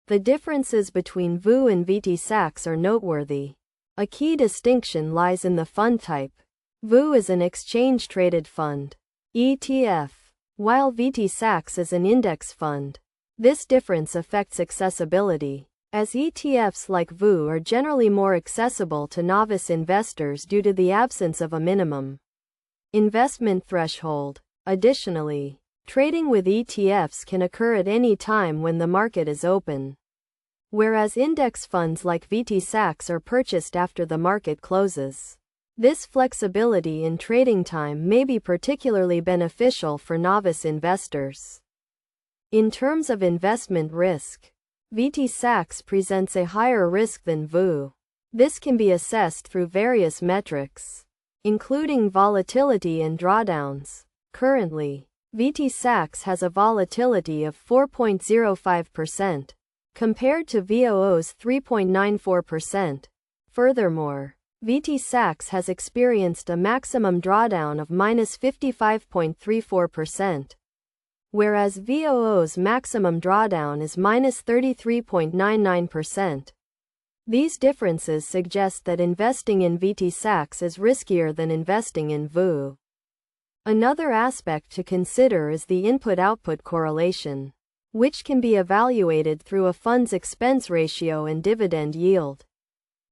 The differences between VOO and VTSAX are noteworthy. A key distinction lies in the fund type. VOO is an exchange-traded fund, ETF, while VTSAX is an index fund. This difference affects accessibility, as ETFs like VOO are generally more accessible to novice investors due to the absence of a minimum investment threshold. Additionally, trading with ETFs can occur at any time when the market is open, whereas index funds like VTSAX are purchased after the market closes. This flexibility in trading time may be particularly beneficial for novice investors. In terms of investment risk, VTSAX presents a higher risk than VOO. This can be assessed through various metrics, including volatility and drawdowns. Currently, VTSAX has a volatility of 4.05%, compared to VOO's 3.94%. Furthermore, VTSAX has experienced a maximum drawdown of -55.34%, whereas VOO's maximum drawdown is -33.99%. These differences suggest that investing in VTSAX is riskier than investing in VOO. Another aspect to consider is the input-output correlation, which can be evaluated through a fund's expense ratio and dividend yield.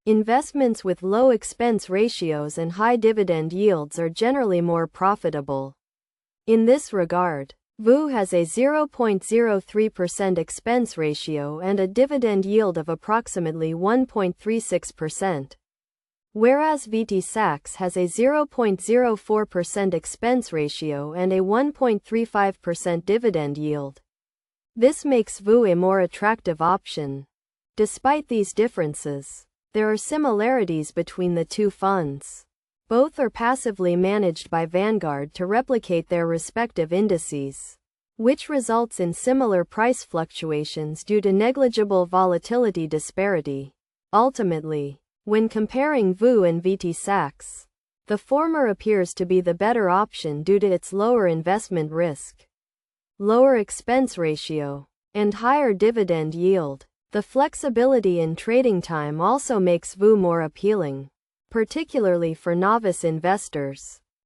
Investments with low expense ratios and high dividend yields are generally more profitable. In this regard, VOO has a 0.03% expense ratio and a dividend yield of approximately 1.36%, whereas VTSAX has a 0.04% expense ratio and a 1.35% dividend yield. This makes VOO a more attractive option. Despite these differences, there are similarities between the two funds. Both are passively managed by Vanguard to replicate their respective indices, which results in similar price fluctuations due to negligible volatility disparity. Ultimately, when comparing VOO and VTSAX, the former appears to be the better option due to its lower investment risk, lower expense ratio, and higher dividend yield. The flexibility in trading time also makes VOO more appealing, particularly for novice investors.